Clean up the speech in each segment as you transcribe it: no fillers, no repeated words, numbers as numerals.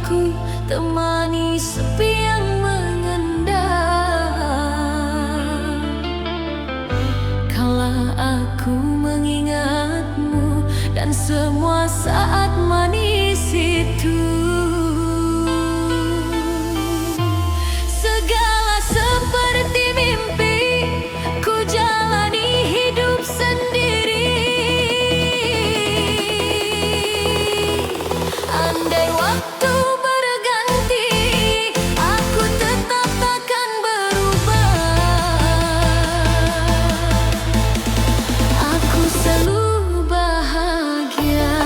diriku, temani sepi yang mengendam. Kala aku mengingatmu dan semua saat manis itu, segala seperti mimpi, ku jalani hidup sendiri. Andai waktu berganti, aku tetap takkan berubah. Aku selalu bahagia.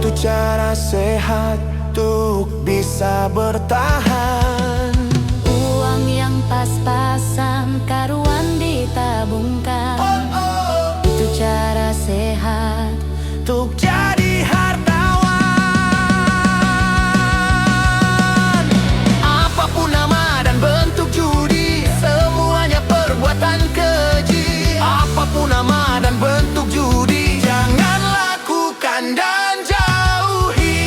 Itu cara sehat untuk bisa bertahan. Uang yang pas-pasan karuan ditabungkan. Itu cara sehat Untuk jadi hartawan. Apapun nama dan bentuk judi, semuanya perbuatan keji. Apapun nama dan bentuk judi, jangan lakukan dan jauhi.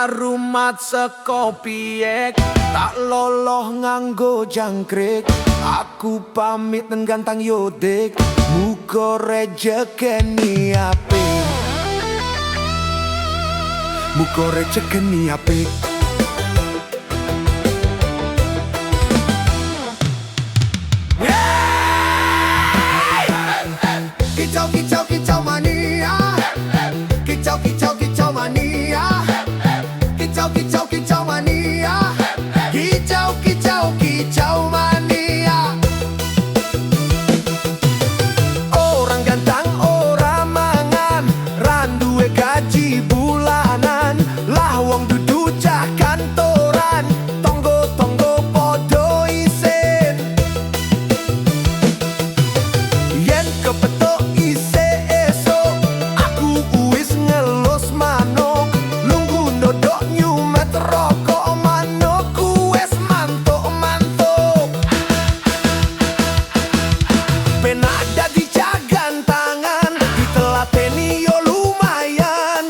Rumat sekopiek, tak loloh nganggo jangkrik. Aku pamit nenggantang yodik, muga rejekeni apik. Muga rejekeni apik. Kicau kicau kicau mania, kicau kicau kicau mania. Kicau kicau kicau mania, kicau kicau kicau mania. Orang gantang orang mangan, randuwe gaji bulanan. Lah wong dudu cah kantoran, tonggo-tonggo podo isin. Yen kepethuk isih esuk, aku wis ngelus manuk. Lungguh ndodok nyumet rokok manukku wis mantuk-mantuk. Penak dadi cagantangan, ditelateni yo lumayan.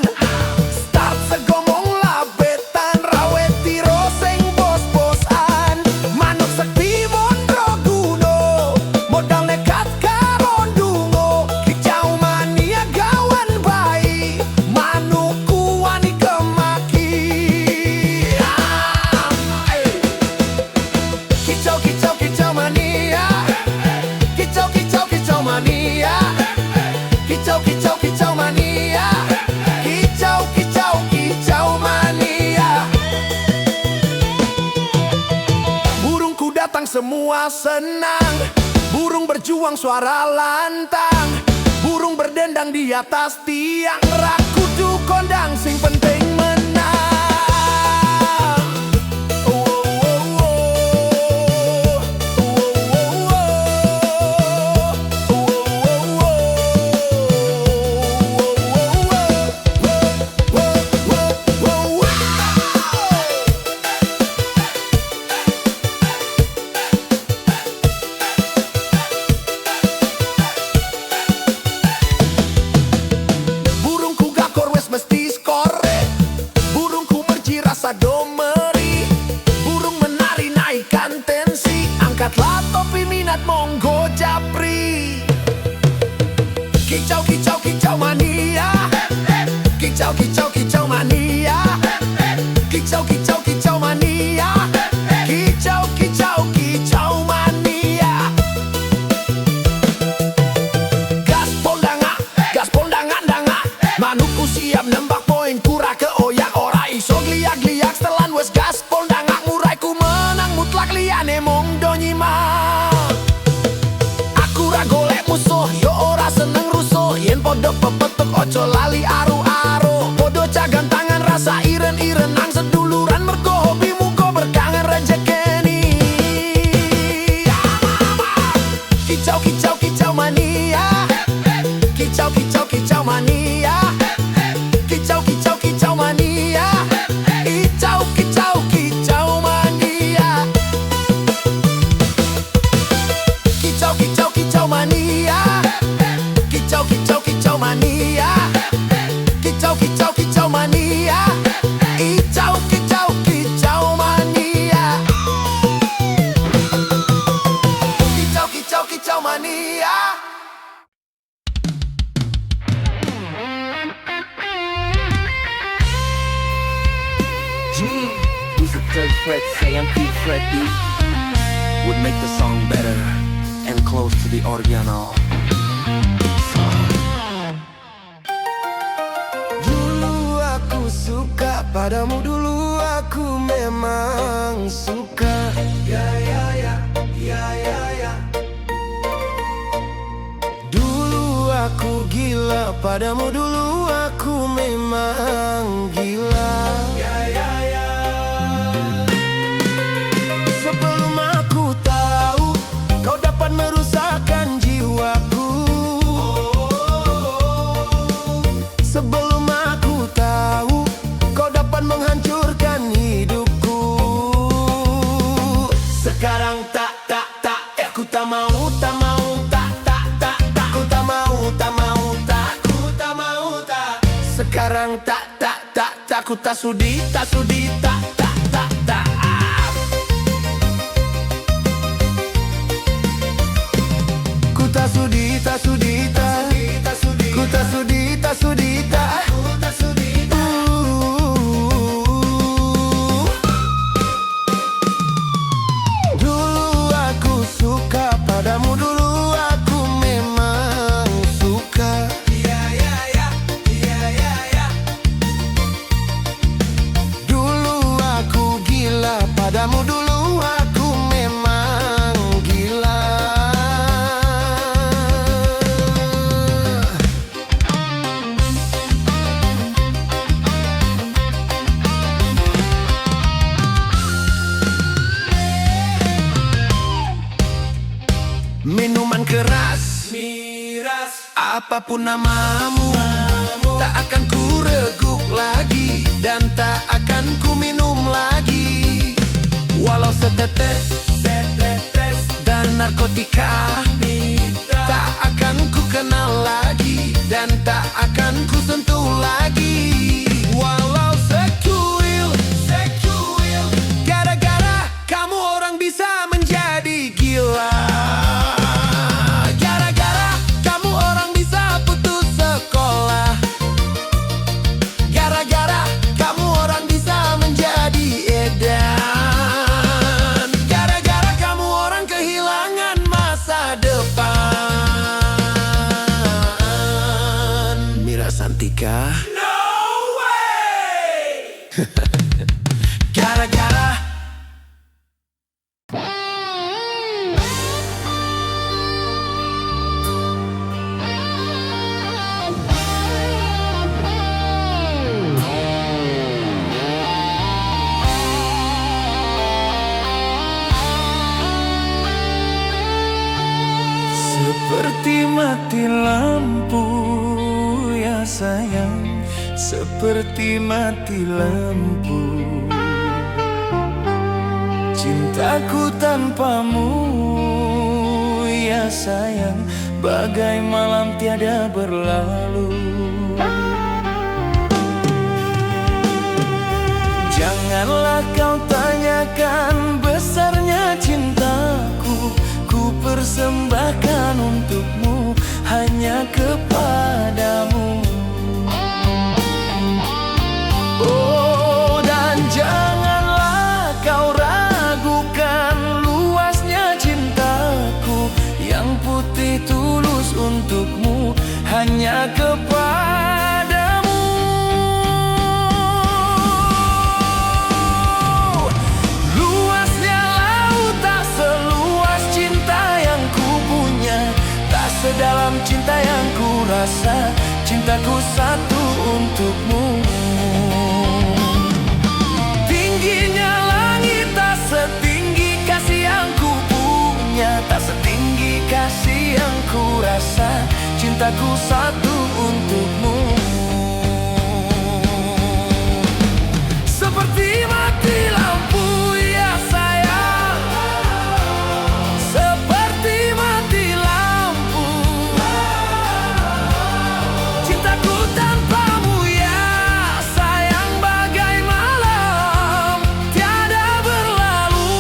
Start segomong labetan, rawet tiro sing bos-bosan. Manuk sekti mondro guno, modal nekat karo ndungo. Kicau mania gawan bayi, manukku wani kemaki. Kicau kicau kicau mania, kicau kicau kicau mania. Kicau kicau kicau mania, kicau kicau kicau mania. Burungku datang semua senang, burung berjuang suara lantang. Burung berdendang di atas tiang, rakudu kondang sing penting menang. Burungku gakor wes mesti skore, burungku merci rasa domeri. Burung menari naikkan tensi, angkatlah topi minat monggo japri. Kicau kicau kicau mania, kicau kicau kicau mania. Kicau kicau kicau mania, kicau kicau kicau mania. Gaspol danga, manukku siap nembak poin kura ke oyak. Ora iso gliak-gliak setelan wes gaspol danga. Muraiku menang mutlak liane mong do nyimak. Aku ra golek musuh, yo ora seneng rusuh. Yen podo pepetuk ojo lali aru-aru. Podo cagan tangan rasa iren-iren nang seduluran. Mergo hobimu kok berkangen rejekeni. Kicau kicau kicau mania, kicau kicau kicau mania. Kicau kicau fret, sayang ku Freddy, would make the song better and close to the original. Dulu aku suka padamu, dulu aku memang suka. Ya ya ya, ya ya ya. Dulu aku gila padamu, dulu aku memang gila. Ya ya ya. Sebelum aku tahu kau dapat merusakkan jiwaku, sebelum aku tahu kau dapat menghancurkan hidupku. Sekarang aku tak mau, tak mau, aku tak mau, tak mau, aku tak mau, tak. Sekarang aku tak sudi, tak sudi, tak. Ku tak sudi, tak sudi, tak. Ku tak sudi, tak sudi, tak. Dulu aku suka padamu, dulu aku memang suka. Ya ya ya, ya ya ya. Dulu aku gila padamu, dulu aku memang gila. Minuman keras, miras, apapun namamu, tak akan ku reguk lagi dan tak akan ku minum lagi. Walau setetes dan narkotika, tak akan ku kenal lagi dan tak akan ku sentuh lagi. Walau sekuil, gara-gara kamu orang bisa menjadi gila. Gara-gara kamu orang bisa putus sekolah. Gara-gara kamu orang bisa menjadi edan. Gara-gara kamu orang kehilangan masa depan. Mira Santika. No way. Gara-gara seperti mati lampu ya sayang, seperti mati lampu. Cintaku tanpamu ya sayang, bagai malam tiada berlalu. Janganlah kau tanyakan besarnya cintaku, ku persembahkan untukmu hanya kepadamu. Oh, dan janganlah kau ragukan luasnya cintaku yang putih tulus untukmu hanya kepadamu. Luasnya laut tak seluas cinta yang ku punya, tak sedalam cinta yang ku rasa, cintaku satu untukmu. Tingginya langit tak setinggi kasih yang ku punya, tak setinggi kasih yang ku rasa, cintaku satu untukmu. Seperti mati lampu ya sayang, seperti mati lampu. Cintaku tanpamu ya sayang, bagai malam tiada berlalu.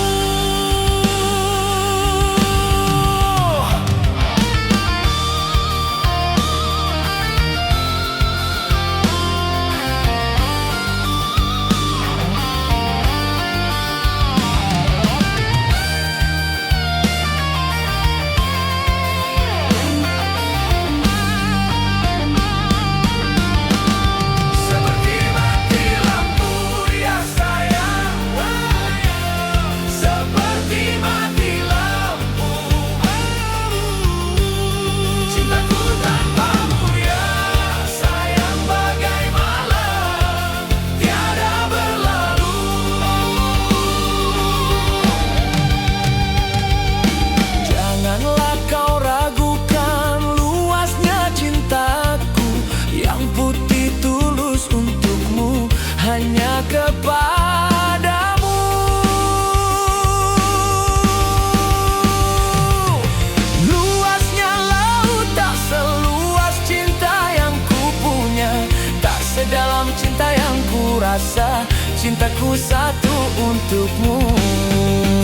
yang ku rasa, cintaku satu untukmu.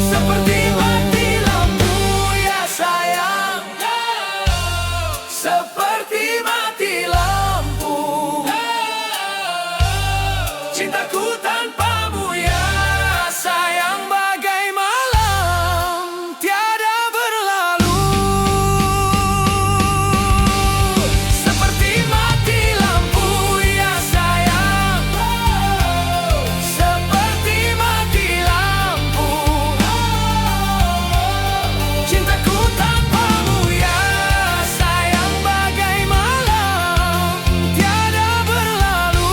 Seperti mati lampu ya sayang, seperti mati lampu. Cintaku tanpamu ya sayang, bagai malam tiada berlalu. Seperti mati lampu ya sayang, seperti mati lampu. Cintaku tanpamu ya sayang, bagai malam tiada berlalu.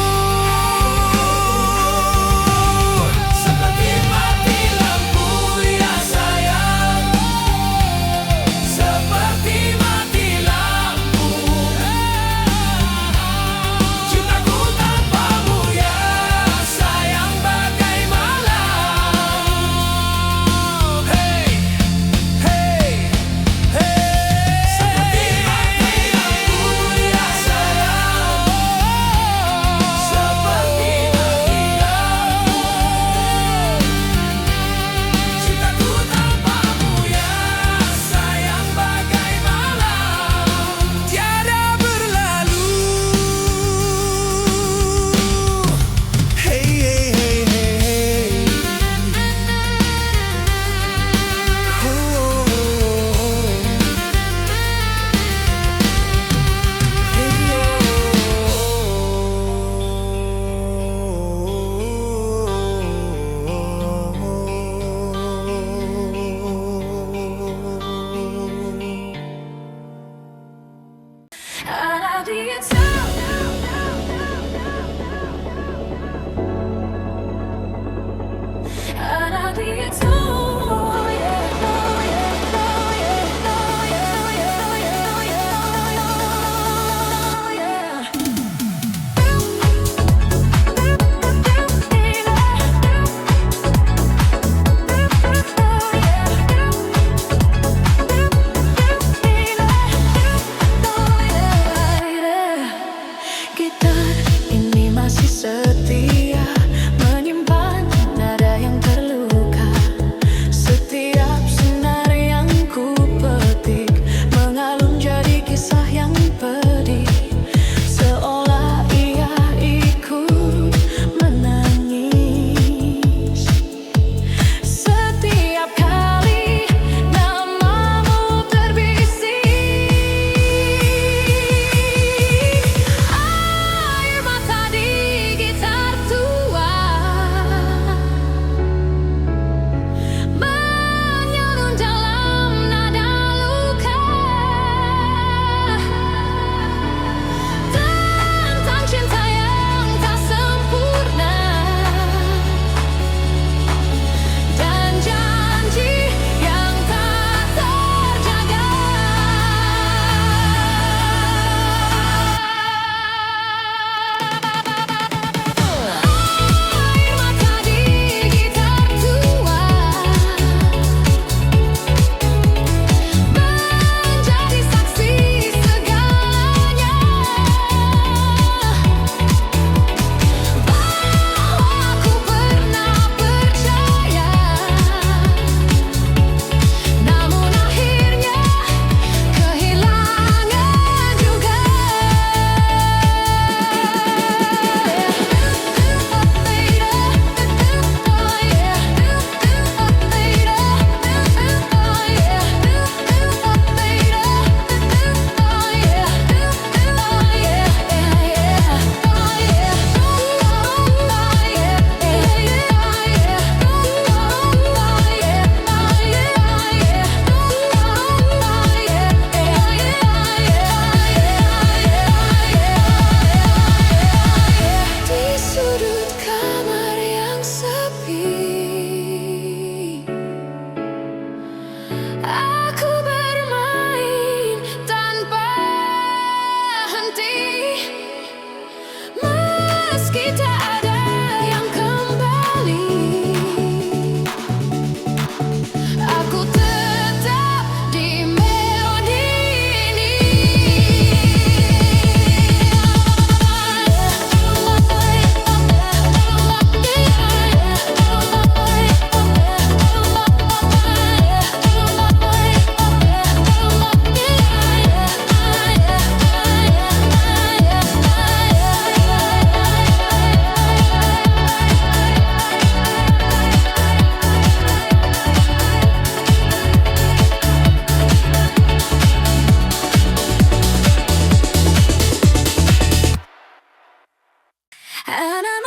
أنا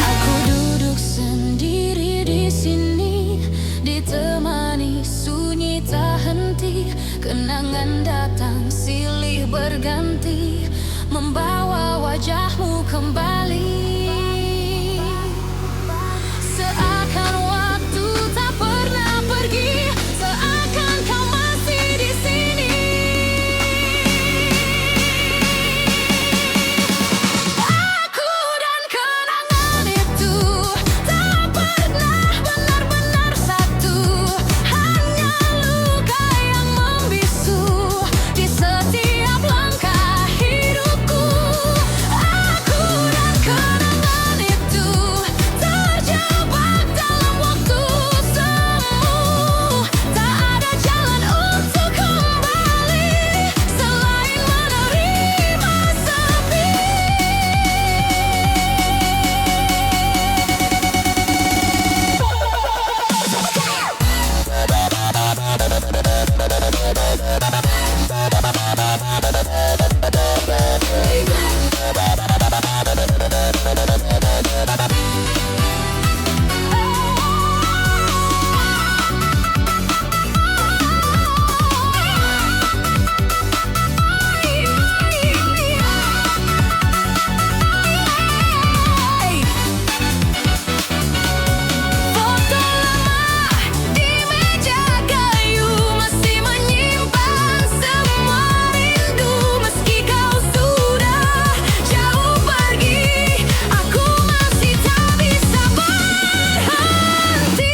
Aku duduk sendiri di sini, ditemani sunyi tak henti. Kenangan datang silih berganti, membawa wajahmu kembali. Seakan waktu tak pernah pergi, seakan kau masih di sini. Aku dan kenangan itu tak pernah benar-benar satu, hanya luka yang membisu di setiap langkah hidupku. Aku dan kenangan itu terjebak dalam waktu semu, tak ada jalan untuk kembali selain menerima sepi. Foto lama di meja kayu masih menyimpan semua rindu. Meski kau sudah jauh pergi, aku masih tak bisa berhenti.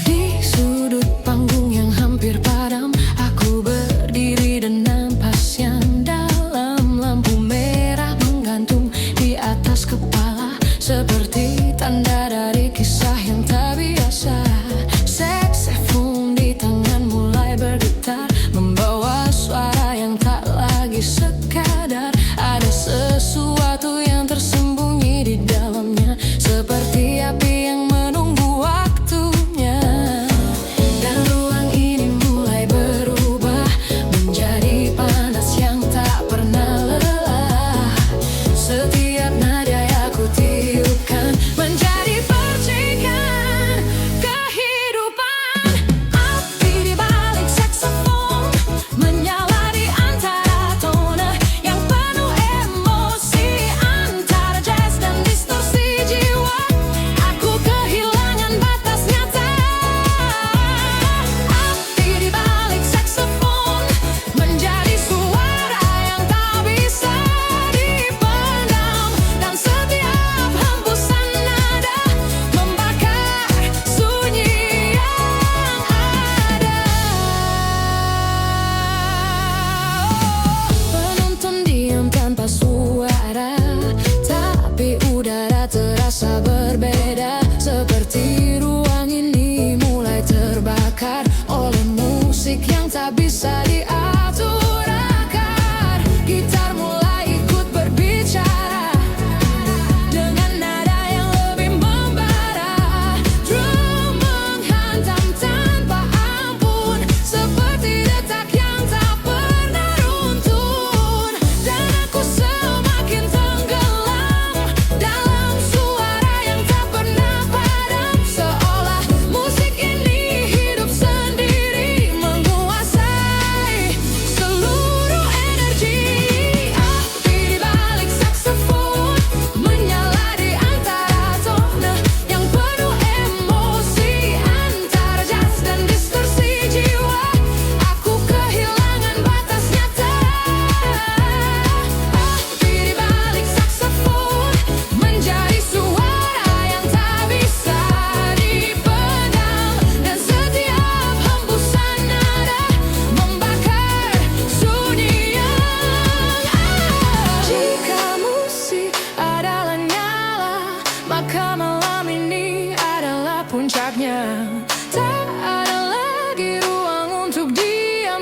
Di sudut panggung yang hampir padam, aku berdiri dan napas yang dalam. Lampu merah menggantung di atas kepala, seperti tanda dari kisah yang tak biasa. Saxophone di tangan mulai bergetar, membawa suara yang tak lagi sekadar. Ada sesuatu yang tersembunyi di dalamnya, seperti api yang menunggu waktunya. Dan ruang ini mulai berubah menjadi panas yang tak pernah lelah. Setiap nada yang aku tiupkan menjadi percikan kehidupan. Api di balik saksofon menyala di antara tone yang penuh emosi, antara jazz dan distorsi jiwa. Aku kehilangan batas nyata. Api di balik saksofon menjadi suara yang tak bisa dipendam, dan setiap hembusan nada membakar sunyi yang ada. Penonton diam tanpa suara, tapi udara terasa berbeda. Seperti ruang ini mulai terbakar oleh musik yang tak bisa diatur akar. Gitar mulai ikut berbicara dengan nada yang lebih membara. Drum menghantam tanpa ampun,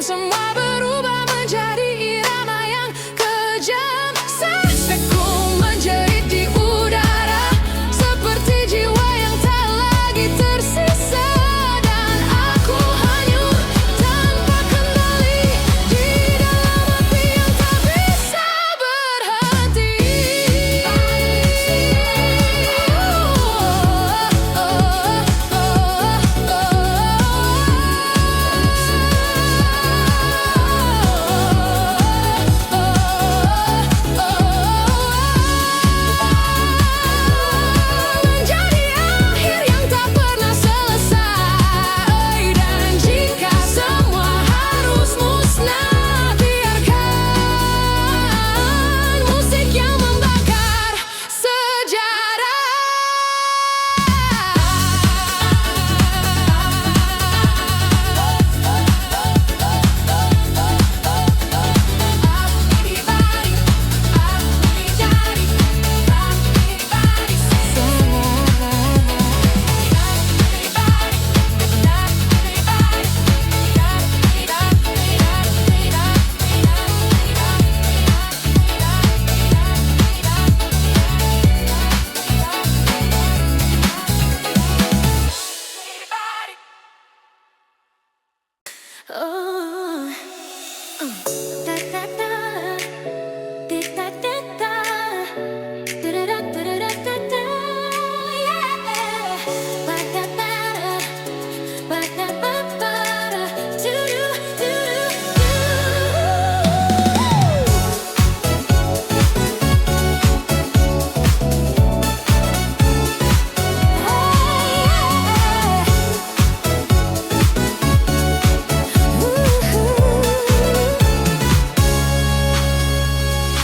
semua berubah menjadi irama yang kejam. Sasekku menjerit di udara, seperti jiwa yang tak lagi tersisa. Dan aku hanyut tanpa kendali di dalam api yang tak bisa berhenti. Menjadi akhir yang tak pernah selesai. Dan jika semua harus musnah, biarkan musik yang membakar sejarah.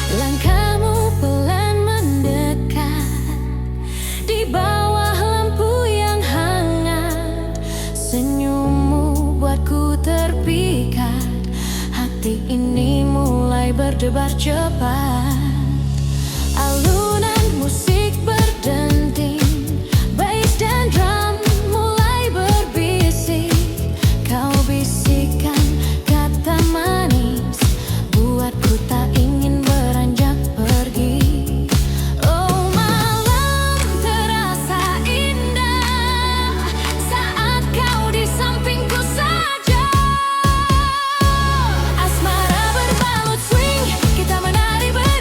Langkahmu pelan mendekat di bawah lampu yang hangat. Senyummu buatku terpikat. Hati ini mulai berdebar cepat. Alunan musik berdenting, bass dan drum mulai berbisik. Kau bisikkan kata manis, buatku tak ingin beranjak pergi. Oh, malam terasa indah saat kau di sampingku saja. Asmara berbalut swing, kita menari bersama.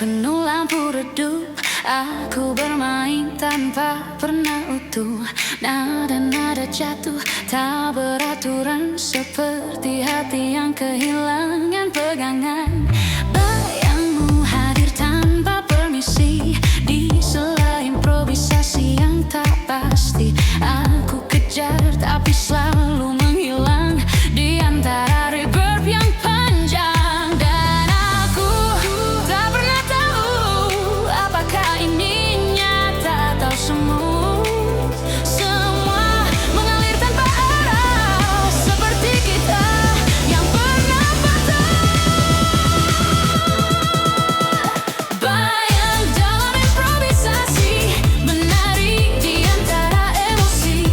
penuh lampu redup. Aku bermain tanpa pernah utuh. Nada-nada jatuh tak beraturan, seperti hati yang kehilangan pegangan. Bayangmu hadir tanpa permisi, di sela improvisasi yang tak pasti. Aku kejar tapi selalu menghilang di antara reverb yang panjang. Dan aku tak pernah tahu apakah ini nyata atau semu. Semua mengalir tanpa arah, seperti kita yang pernah patah. Bayang dalam improvisasi, menari di antara emosi.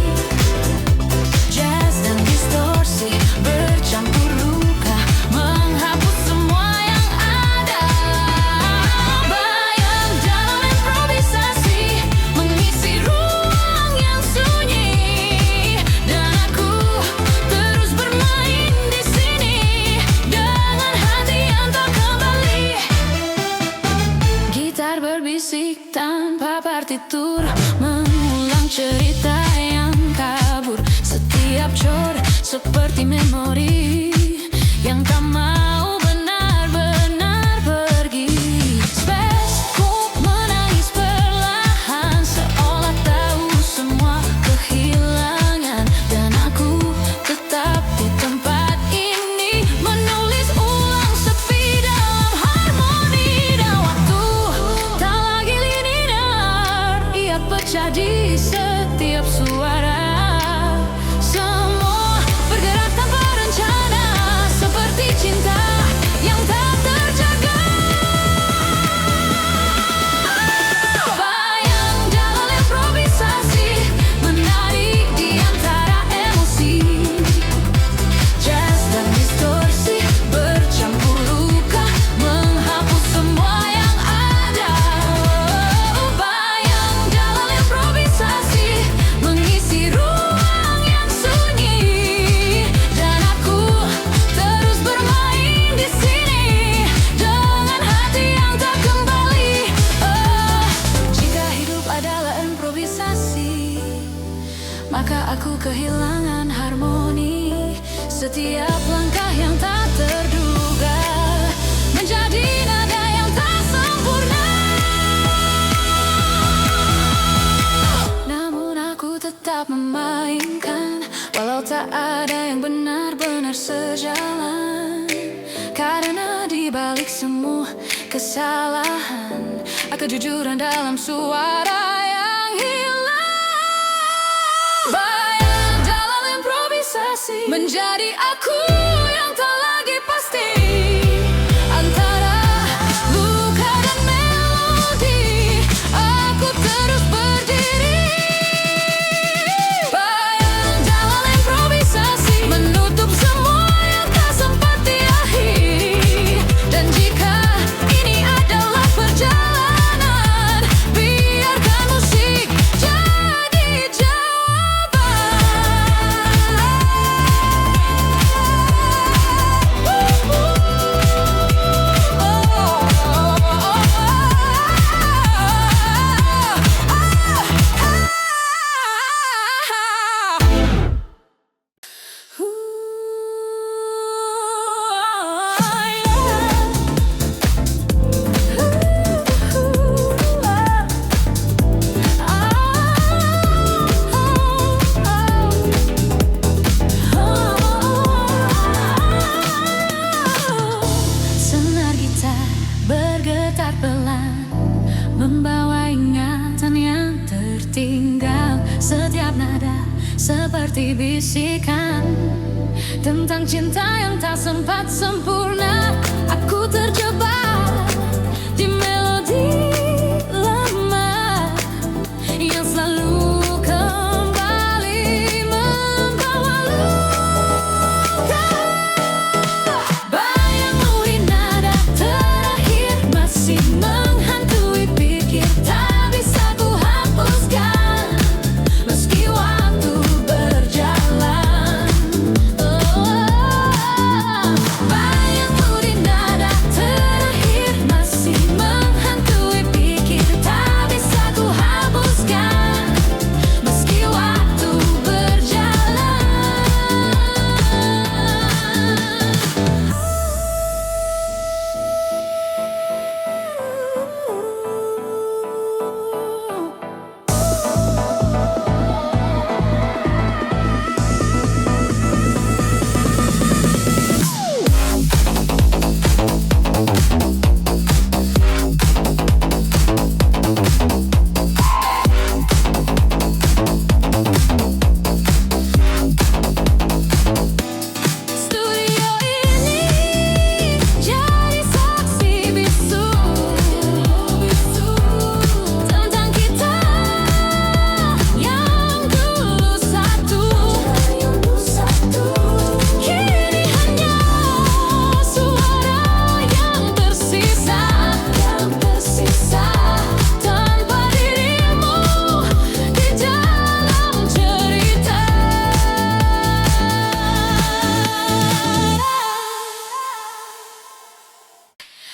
Jazz dan distorsi bercampur luka, menghapus semua yang ada. Bayang dalam improvisasi, mengisi ruang yang sunyi. Dan aku terus bermain di sini dengan hati yang tak kembali. Gitar berbisik tanpa partitur, mengulang cerita yang kabur. Setiap chord seperti memori yang tak mau benar-benar pergi. Spesku menangis perlahan, seolah tahu semua kehilangan. Dan aku tetap di tempat ini, menulis ulang sepi dalam harmoni. Dan waktu tak lagi linear, ia pecah di setiap suara. Semua bergerak tanpa rencana, seperti cinta yang tak terjaga. Bayang dalam improvisasi, menari di antara emosi. Jazz dan distorsi bercampur luka, menghapus semua yang ada. Bayang dalam improvisasi, mengisi ruang yang sunyi. Dan aku terus bermain di sini dengan hati yang tak kembali. Jika hidup adalah improvisasi, maka aku kehilangan harmoni. Setiap langkah yang tak terduga menjadi nada yang tak sempurna. Namun aku tetap memainkan, walau tak ada yang benar-benar sejalan. Karena di balik semua kesalahan, kejujuran dalam suara yang hilang. Bayang dalam improvisasi, menjadi aku yang tak lagi pasti. Antara luka dan melodi, aku terus berdiri. Bayang dalam improvisasi, menutup semua yang tak sempat diakhiri. Dan jika ini adalah perjalanan, biarkan musik jadi jawaban. Senar gitar bergetar pelan, membawa ingatan yang tertinggal. Setiap nada seperti bisikan tentang cinta yang tak sempat sempurna. Aku terjebak di melodi lama yang selalu kembali membawa luka. Bayangmu di nada terakhir masih menghantui pikir, tak bisa ku hapuskan meski waktu berjalan. Bayangmu di nada terakhir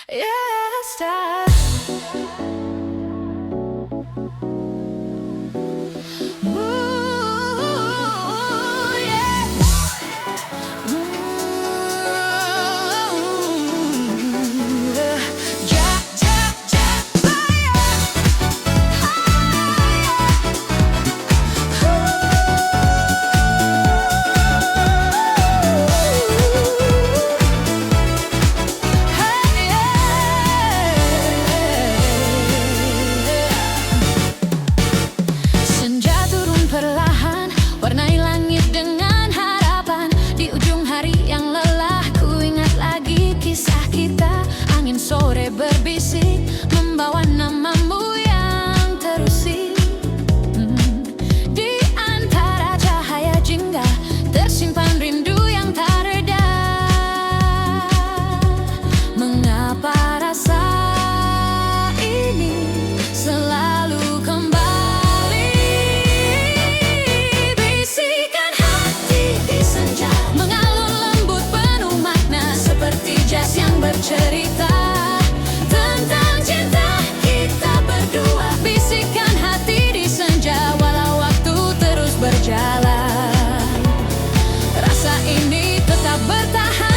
Yes, ooh, yeah. Ja, ja, ja, senja turun perlahan, warnai langit dengan harapan. Di ujung hari yang lelah, ku ingat lagi kisah kita. Angin sore berbisik, membawa namamu yang terusik. Di antara cahaya jingga, tersimpan rindu yang tak reda. Mengapa rasa ini selalu kembali? Bisikan hati di senja, mengalun lembut penuh makna, seperti jas yang bercerita tentang cinta kita berdua. Bisikan hati di senja, walau waktu terus berjalan, rasa ini tetap bertahan.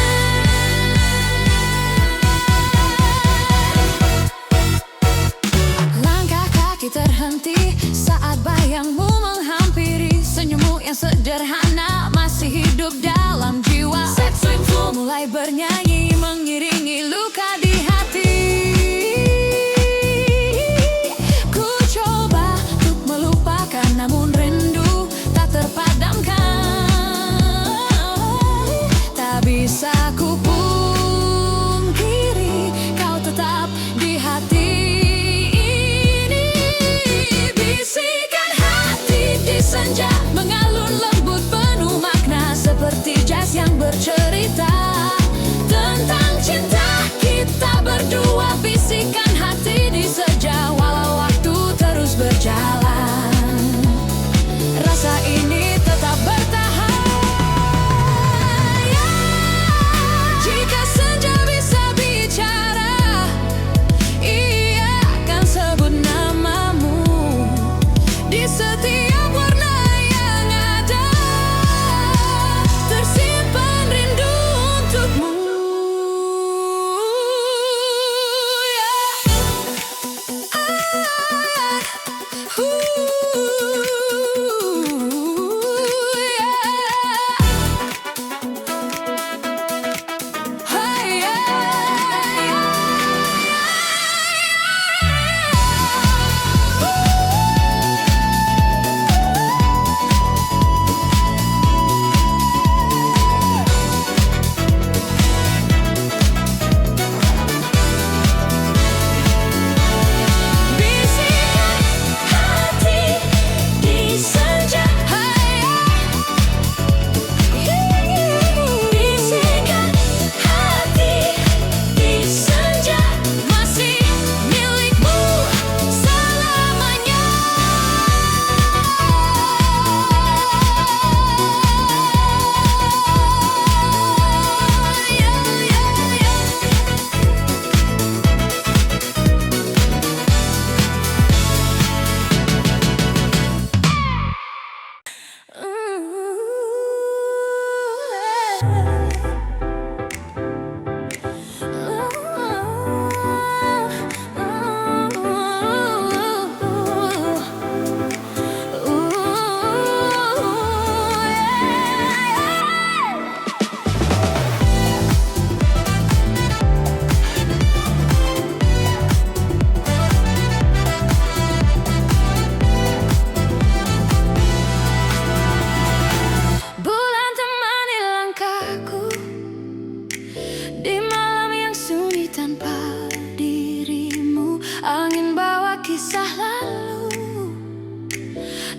Langkah kaki terhenti saat bayangmu menghampiri. Senyummu yang sederhana masih hidup dalam jiwa. Mulai bernyanyi mengiringi luka di hati. Ku coba untuk melupakan, namun rindu tak terpadamkan. Tak bisa ku pungkiri, kau tetap di hati ini. Bisikan hati di senja, mengalun lembut penuh makna, seperti jas yang bercerita tentang cinta kita berdua. Bisikan hati di senja, walau waktu terus berjalan, rasa ini tetap bertahan. Jika senja bisa bicara, ia akan sebut namamu di setiap warna yang ada. Tersimpan rindu untukmu.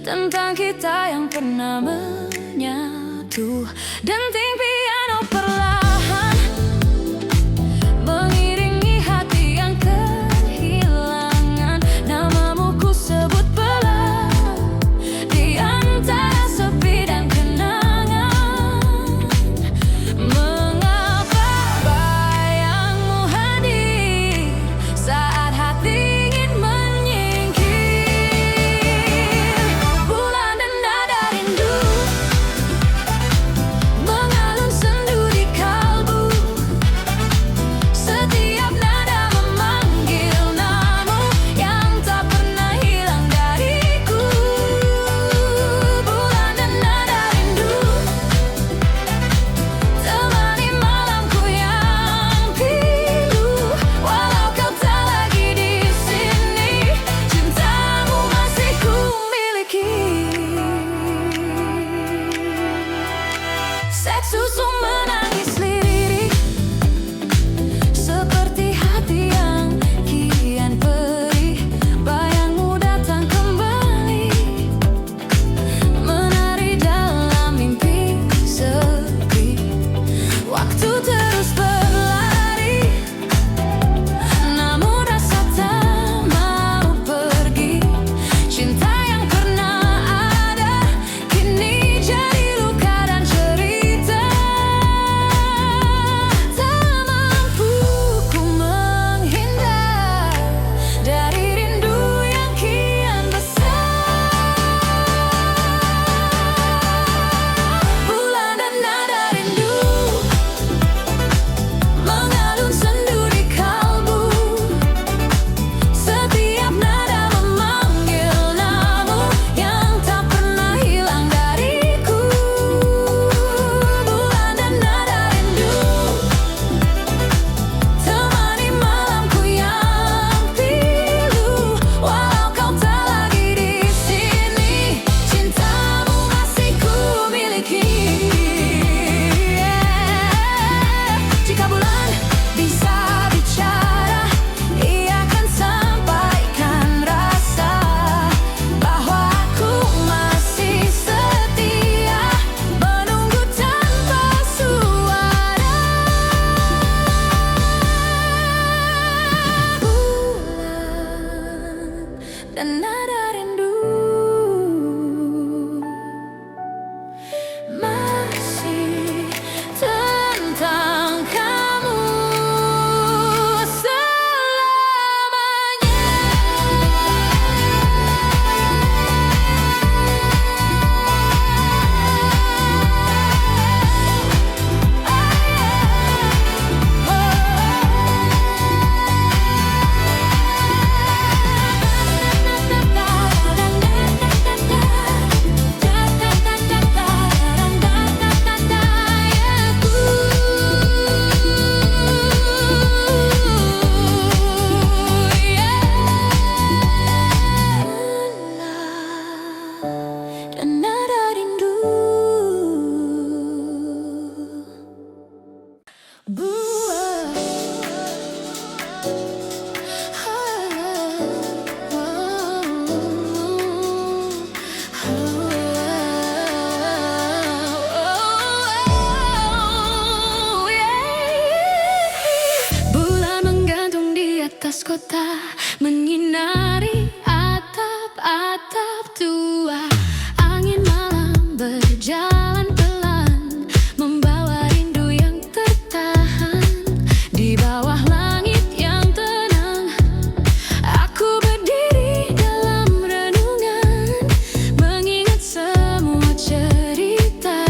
tentang kita yang pernah menyatu. Denting piano perlahan mengiringi hati yang kehilangan. Namamu ku sebut pelan di antara sepi dan kenangan. Mengapa bayangmu hadir atas kota, menyinari atap-atap tua. Angin malam berjalan pelan, membawa rindu yang tertahan. Di bawah langit yang tenang, aku berdiri dalam renungan, mengingat semua cerita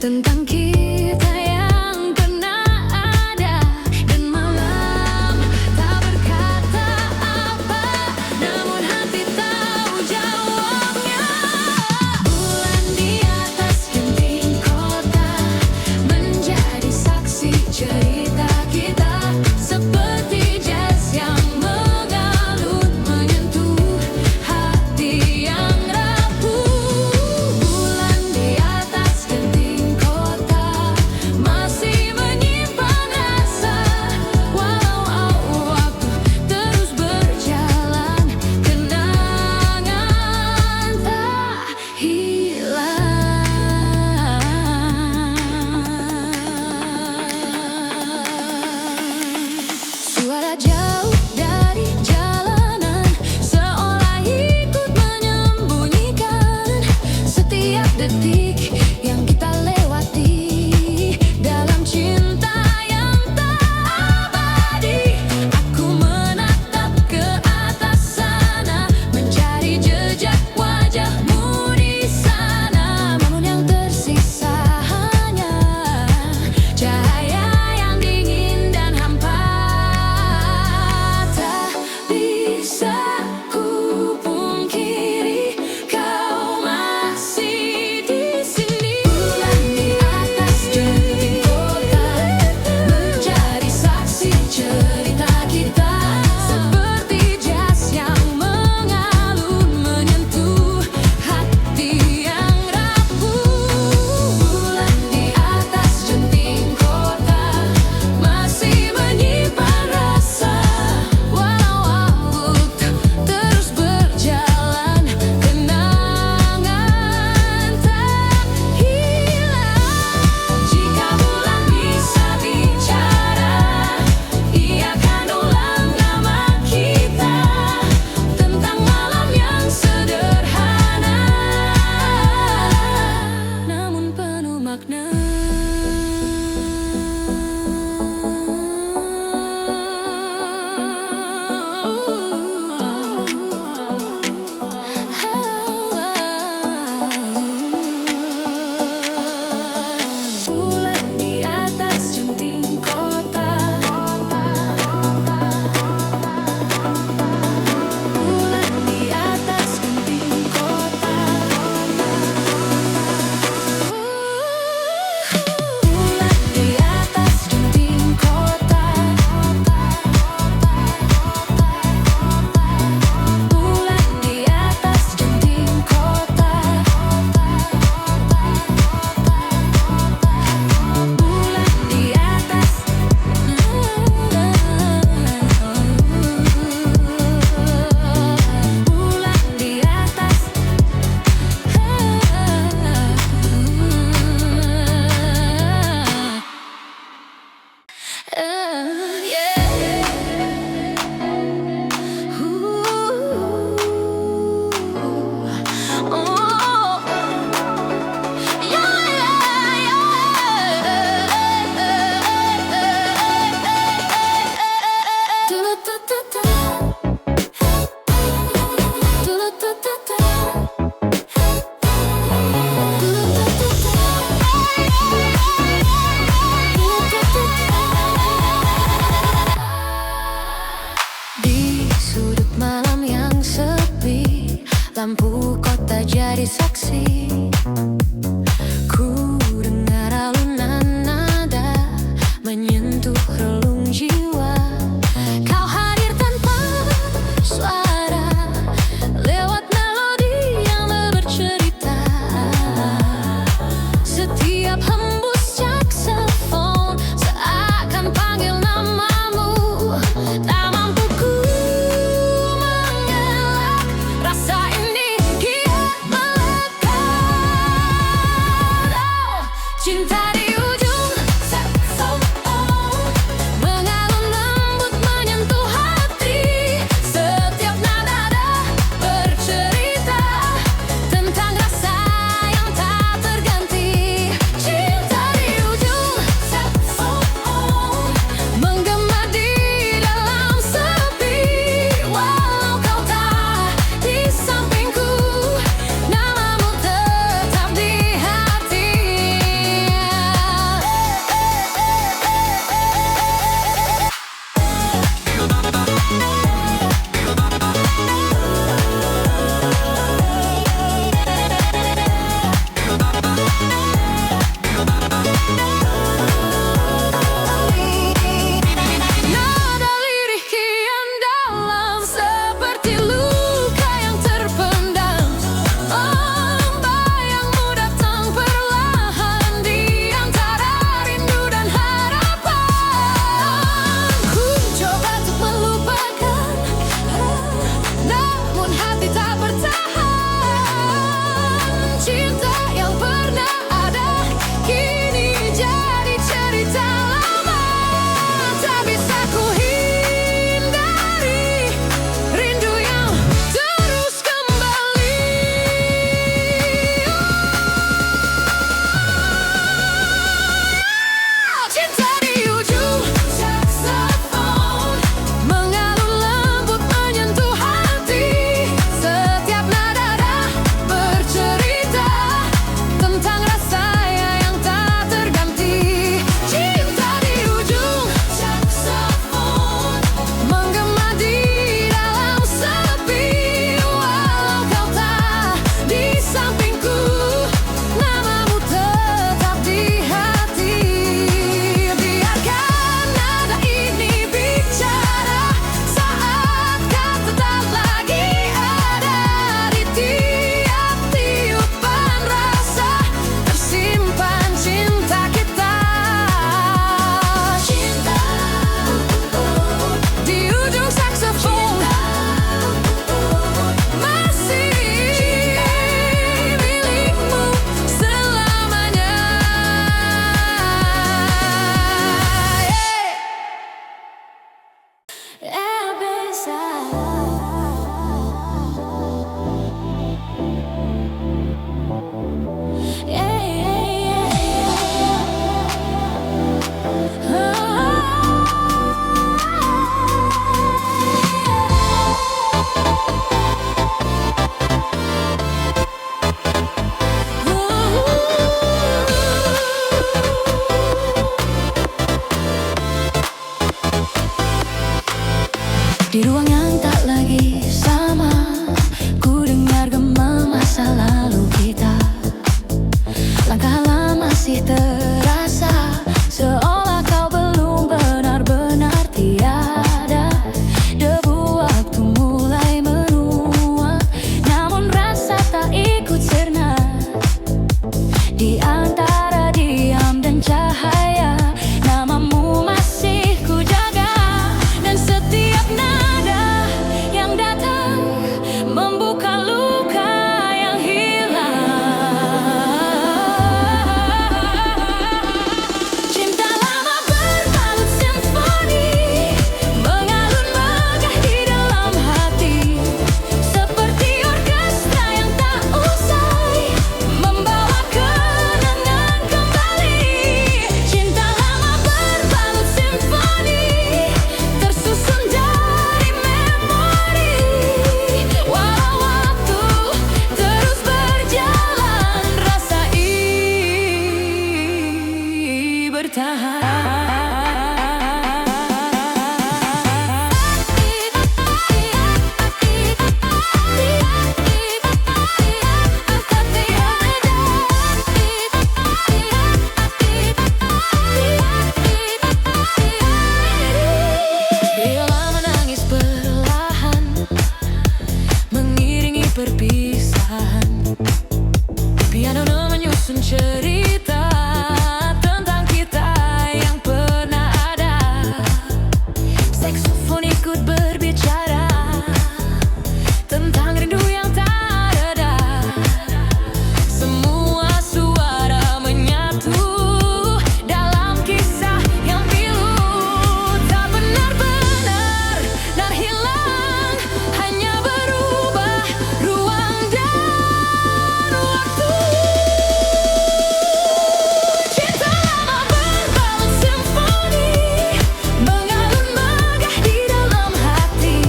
tentang kita yang pernah ada. Dan malam tak berkata apa, namun hati tahu jawabnya. Bulan di atas genting kota, menjadi saksi cerita kita, seperti jazz yang mengalun, menyentuh hati yang rapuh. Bulan di atas genting kota, masih menyimpan rasa, walau waktu terus berjalan, kenangan tak hilang. Suara jauh dari jalanan, seolah ikut menyembunyikan setiap detik yang kita lewati dalam cinta yang tak abadi. Aku menatap ke atas sana, mencari jejak wajahmu di sana. Namun yang tersisa hanya cahaya yang dingin dan hampa. Tak bisa ku pungkiri, kau masih di sini. Bulan di atas genting kota, menjadi saksi cerita kita, seperti jazz yang mengalun, menyentuh hati yang rapuh. Bulan di atas genting kota, masih menyimpan rasa, walau waktu terus berjalan, kenangan tak hilang. Jika bulan bisa bicara, ia akan ulang nama kita, tentang malam yang sederhana, namun penuh makna. Bulan di atas genting kota, bulan di atas genting kota, bulan di atas genting kota, bulan di atas genting kota, bulan di atas, bulan di atas. Di sudut malam yang sepi, lampu kota jadi saksi. Ku dengar alunan nada menyentuh relung jiwa. Kau hadir tanpa suara, lewat melodi yang bercerita. Setiap hembus saksofon seakan panggil namamu. Tak mampu ku mengelak, rasa ini kian melekat. Di ruang yang tak lagi sama, ku dengar gema masa lalu kita. Langkah lama masih terasa, seolah kau belum benar-benar tiada. Debu waktu mulai menua, namun rasa tak ikut serna. Di antara diam dan cahaya, namamu masih ku jaga. Dan setiap nada yang datang membuka luka yang hilang. Cinta lama berbalut simfoni, mengalun megah di dalam hati, seperti orkestra yang tak usai, membawa kenangan kembali. Cinta lama berbalut simfoni, tersusun dari memori. Walau waktu terus berjalan, rasa ini bertahan. Bila menangis perlahan, mengiringi perpisahan, piano menyusun cerita tentang kita yang pernah ada. Saksofon ikut berbicara tentang rindu yang tak reda. Semua suara menyatu dalam kisah yang pilu, tak benar-benar dan hilang, hanya berubah ruang dan waktu. Cinta lama berbalut simfoni, mengalun megah di dalam hati,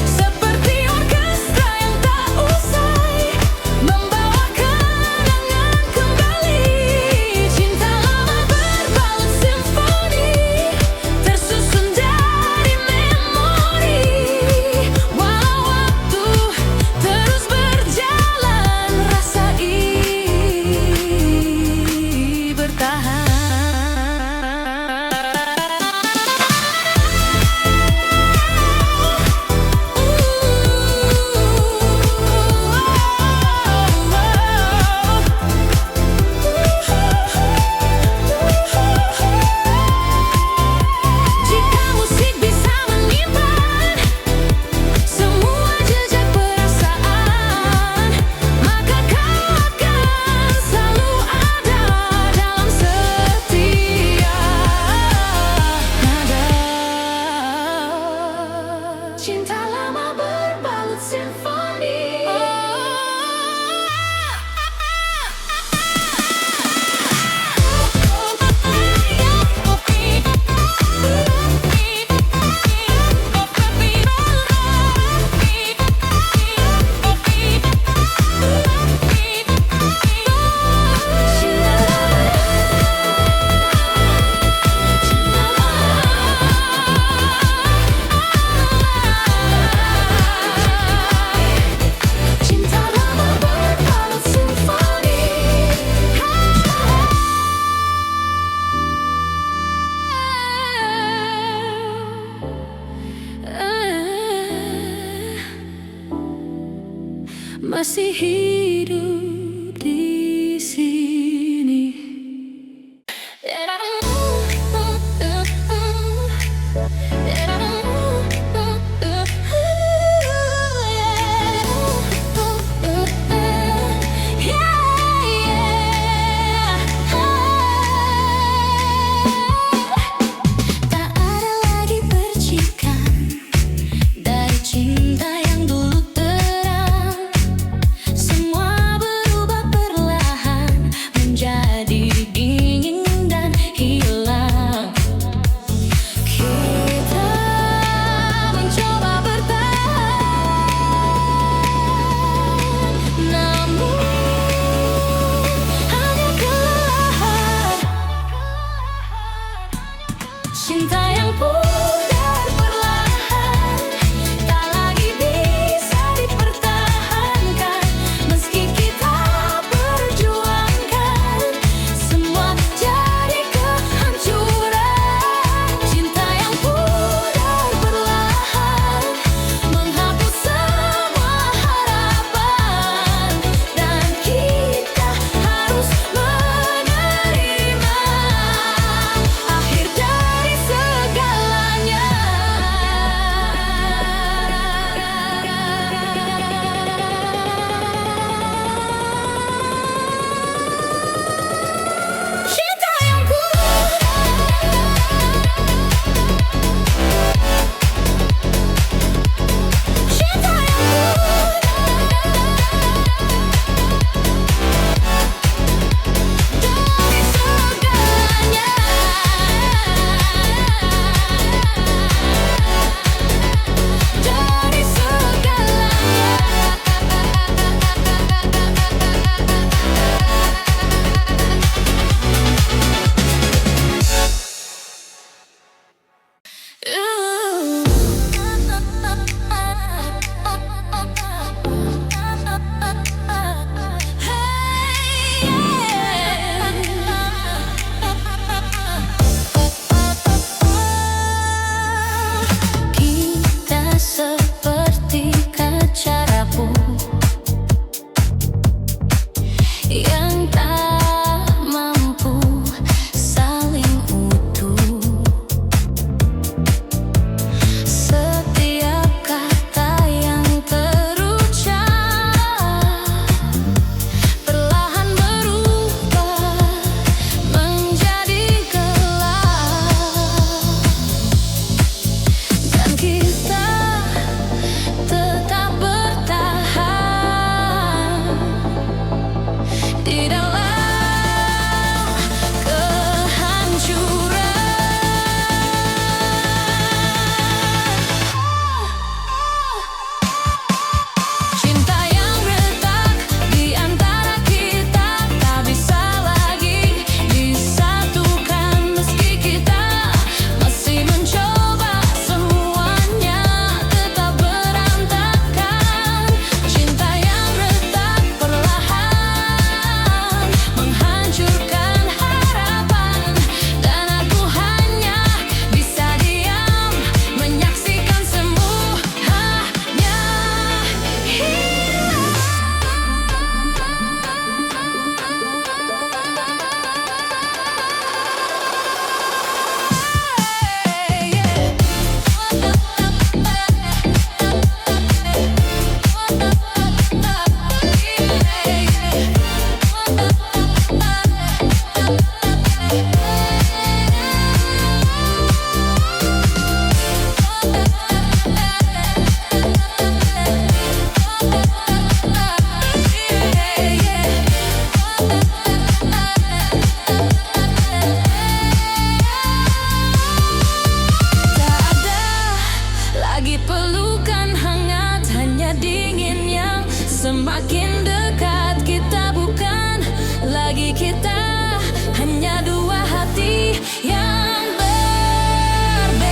seperti orkestra yang tak usai, membawa kenangan kembali. Cinta lama berbalut simfoni, tersusun dari memori. Walau waktu terus berjalan, rasa ini bertahan. Jika musik bisa menyimpan semua jejak perasaan, maka kau akan selalu ada dalam setiap nada. Cinta lama berbalut simfoni. Cinta lama berbalut simfoni. Masih hidup di sini. Tak ada lagi percikan mencoba bertahan, namun hanya kelelahan. Cinta yang pudar perlahan, tak lagi bisa dipertahankan. Meski kita perjuangkan, semua jadi kehancuran. Cinta yang pudar perlahan, menghapus semua harapan, dan kita harus menerima akhir dari segalanya. Cinta yang cinta yang dari segalanya. Dari kita seperti kaca rapuh yang tak mampu saling utuh. Setiap kata yang terucap perlahan berubah menjadi gelap, dan kita tetap bertahan di dalam kehancuran. Cinta yang retak di antara kita tak bisa lagi disatukan. Meski kita masih mencoba, semuanya tetap berantakan. Cinta yang retak perlahan menghancurkan harapan, dan aku hanya bisa diam menyaksikan semuanya hilang. Tak ada lagi pelukan hangat, hanya dingin yang semakin dekat. Kita bukan lagi kita, hanya dua hati yang berbeda.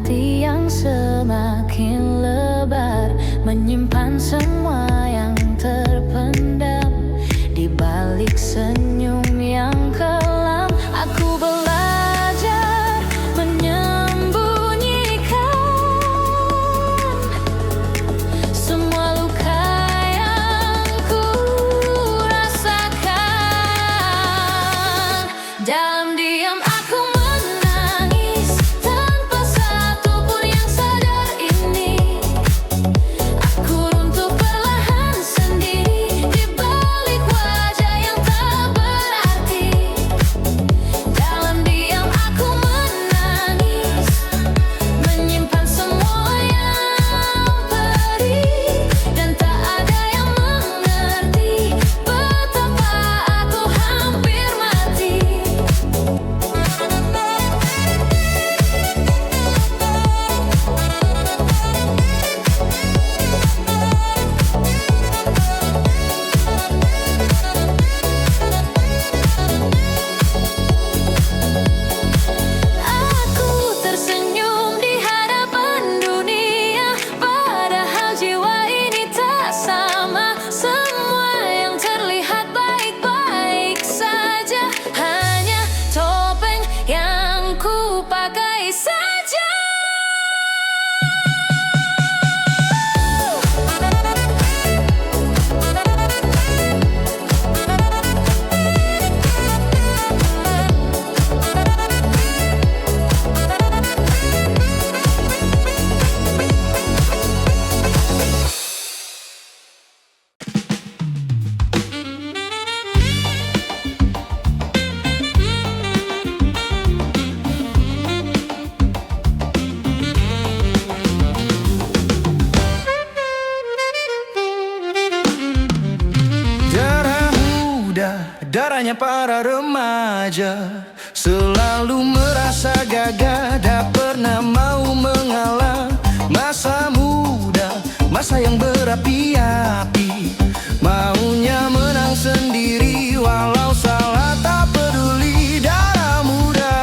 hati yang semakin lebar, menyimpan semua yang terpendam di balik senyum yang kelam. Aku belajar menyembunyikan semua luka yang ku rasakan. Dalam diam aku menangis tanpa satupun yang sadar ini. Aku runtuh perlahan sendiri di balik wajah yang tak berarti. Dalam diam aku menangis, menyimpan semua yang perih, dan tak ada yang mengerti betapa aku hampir mati. Aku tersenyum di hadapan dunia, padahal jiwa ini tak sama. Semua yang terlihat baik-baik saja, hanya topeng yang ku pakai saja. Darah muda, darahnya para remaja, selalu merasa gagah, tak pernah mau mengalah. Masa muda, masa yang berapi-api, maunya menang sendiri, walau salah tak peduli. Darah muda.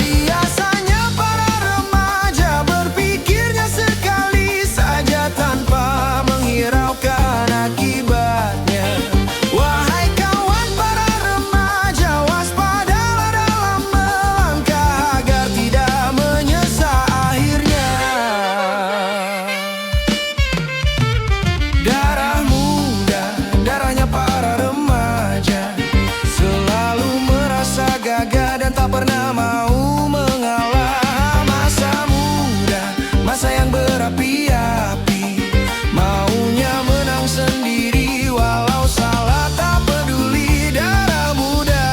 Biasanya para remaja berpikirnya sekali saja tanpa menghiraukan akibatnya. Wahai kawan para remaja, waspadalah dalam melangkah agar tidak menyesal akhirnya. Darah muda, darahnya para remaja, selalu merasa gagah dan tak pernah mau mengalah. Masa muda, masa yang berapi-api, maunya menang sendiri, walau salah tak peduli. Darah muda.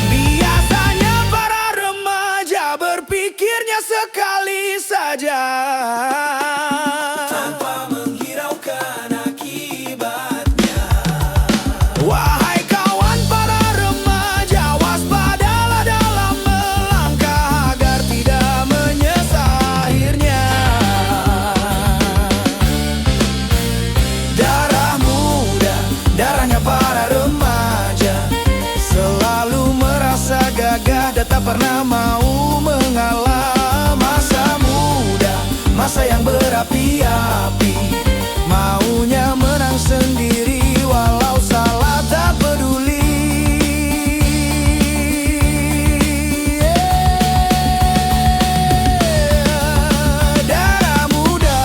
Biasanya para remaja berpikirnya sekali saja tanpa menghiraukan akibatnya. Wahai kawan para remaja, waspadalah dalam melangkah agar tidak menyesal akhirnya. Darah muda, darahnya para remaja, selalu merasa gagah dan tak pernah mau mengalah. Masa muda, masa yang berapi-api, maunya menang sendiri, walau salah tak peduli. Darah muda.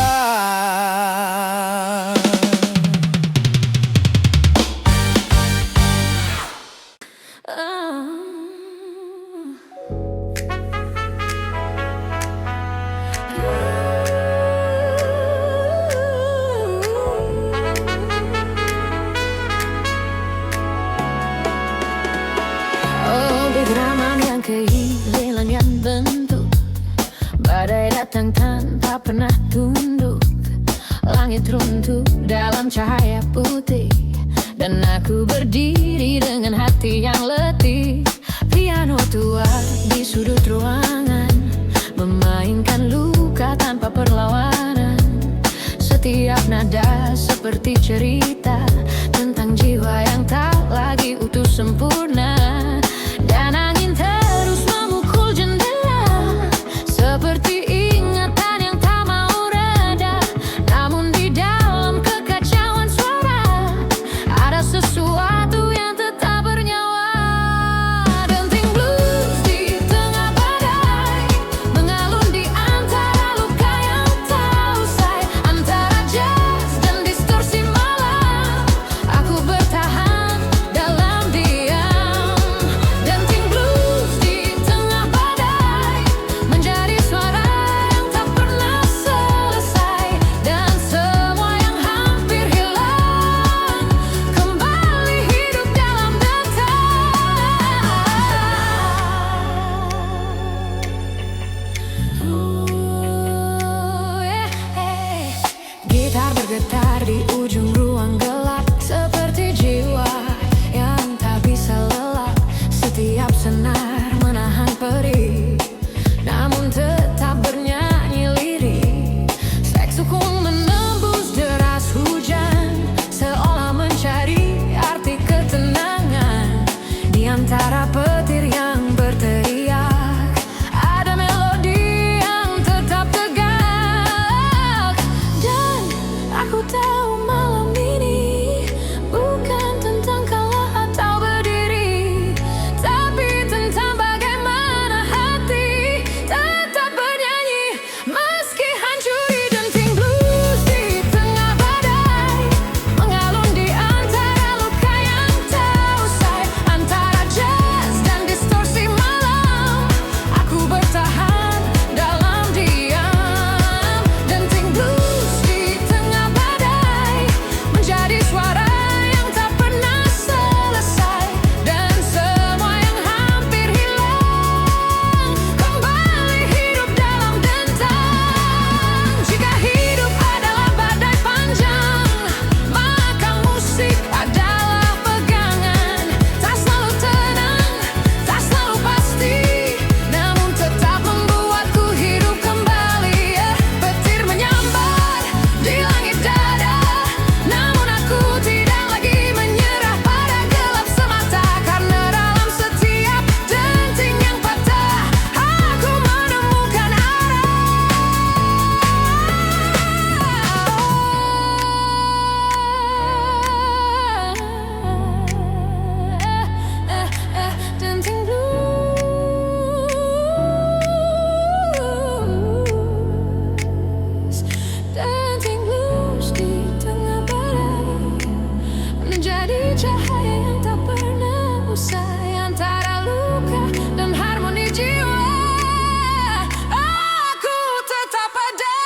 Ah. nada seperti cerita tentang jiwa yang tak lagi utuh sempurna. Dan angin terus memukul jendela seperti ingatan yang tak mau reda. Namun di dalam kekacauan suara ada sesuatu yang tetap bernyawa. Denting blues di tengah badai mengalun di antara luka yang tak usai. Antara jazz dan distorsi malam, aku bertahan dalam diam. Denting blues di tengah badai menjadi suara yang tak pernah selesai. Dan semua yang hampir hilang kembali hidup dalam Gitar bergetar di ujung ruang gelap seperti jiwa yang tak bisa lelap. Setiap senar menahan perih, namun tetap bernyanyi lirik. Seksuku menembus deras hujan, seolah mencari arti ketenangan. Di antara petir yang berteriak, ada melodi yang tetap tegak. Dan aku tahu malam ini bukan tentang kalah atau berdiri, tapi tentang bagaimana hati tetap bernyanyi meski hancur. Di denting blues di tengah badai mengalun di antara luka yang tak usai. Antara jazz dan distorsi malam, aku bertahan dalam diam. Denting blues di tengah badai menjadi suara yang tak pernah selesai. Dan semua yang hampir hilang kembali hidup dalam dentang. Jika hidup adalah badai panjang, maka musik adalah pegangan. Tak selalu tenang, tak selalu pasti, namun tetap membuatku hidup kembali. Petir menyambar di langit dada, namun aku tidak lagi menyerah pada gelap semata. Karena dalam setiap denting yang patah, aku menemukan arah. Denting blues, denting blues di tengah badai menjadi cahaya yang tak pernah usai. Antara luka dan harmoni jiwa, aku tetap ada.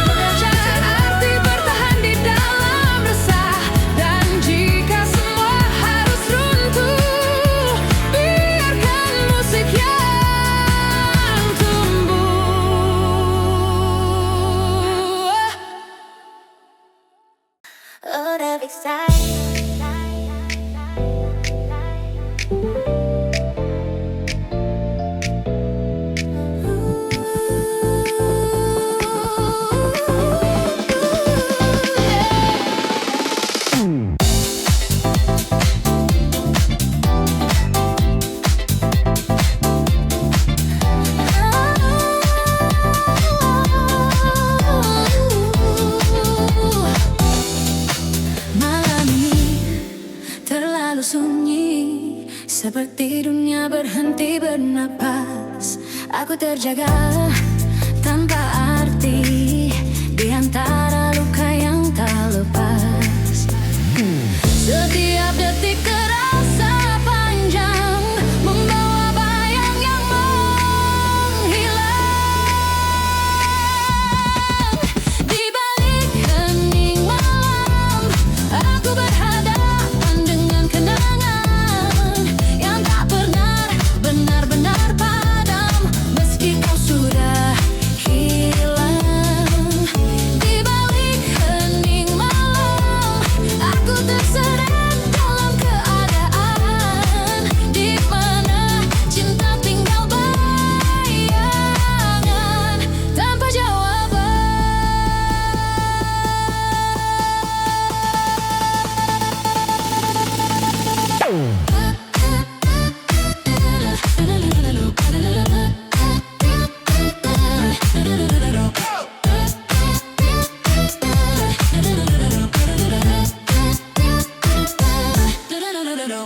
Mengajarkan arti bertahan di dalam resah. Dan jika semua harus runtuh, biarkan musik yang tumbuh. Oh, that exciting. Malam ini terlalu sunyi, seperti dunia berhenti bernapas. Aku terjaga tanpa arti di antara luka yang tak lepas. Setiap detik terasa panjang, membawa bayang yang menghilang. Di balik hening malam, aku berhadapan dengan kenangan yang tak pernah benar-benar padam. Meski kau sudah Angin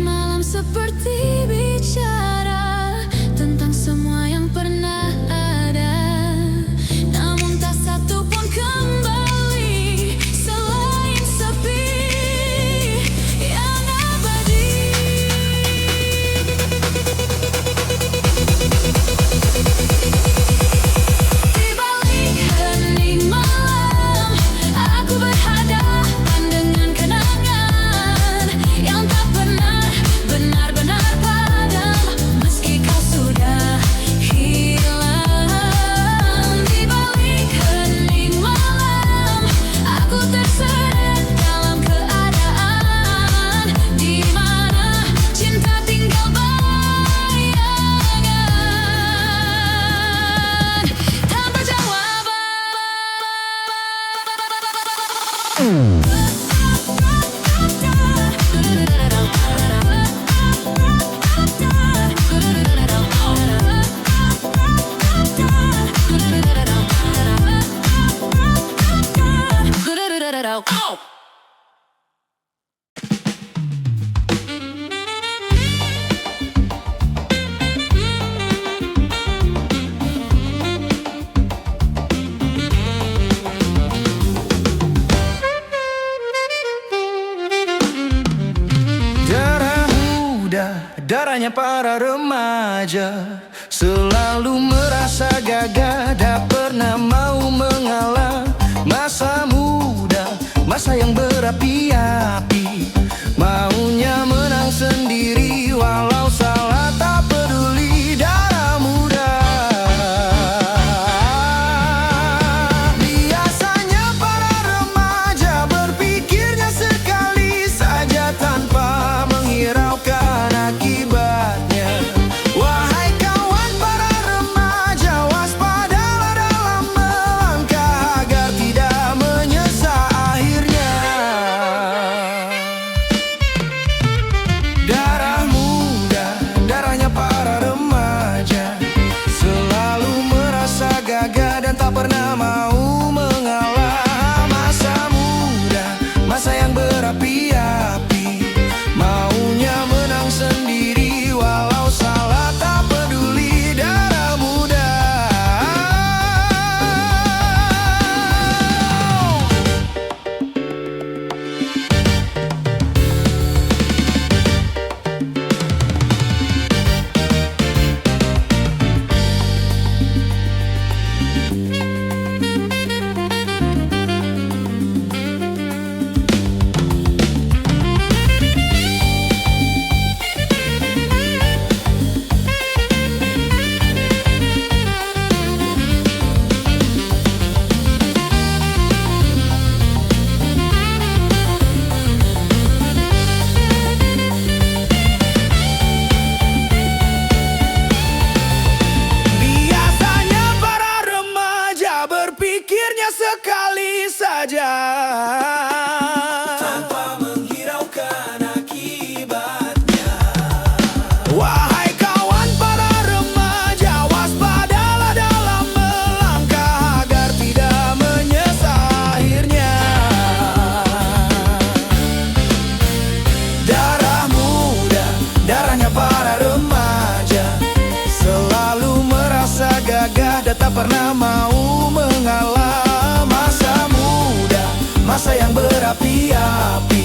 malam seperti bicara tentang semua yang pernah ada, namun tak satu pun kembali selain sepi yang abadi. Di balik hening malam, aku berhadapan dengan kenangan yang tak pernah benar-benar padam, meski kau sudah hilang. Di balik hening malam, aku terseret dalam keadaan di mana cinta tinggal bayangan tanpa jawaban. Darah muda, darahnya para remaja, selalu merasa gagah, tak pernah mau mengalah. Masa muda, masa yang berapi-api, maunya menang sendiri, walau salah tak peduli. Darah muda, biasanya para remaja berpikirnya sekali saja tanpa menghiraukan akibatnya. Wahai kawan para remaja, waspadalah dalam melangkah agar tidak menyesal akhirnya. Darah muda, darahnya para remaja, selalu merasa gagah dan tak pernah mau mengalah. Masa muda, masa yang berapi-api, maunya menang sendiri, walau salah tak peduli. Darah muda. Biasanya para remaja berpikirnya sekali saja tanpa menghiraukan akibatnya. Wahai kawan para remaja, waspadalah dalam melangkah agar tidak menyesal akhirnya. Darah muda, darahnya para remaja, selalu merasa gagah dan tak pernah mau mengalah. Masa muda, masa yang berapi-api,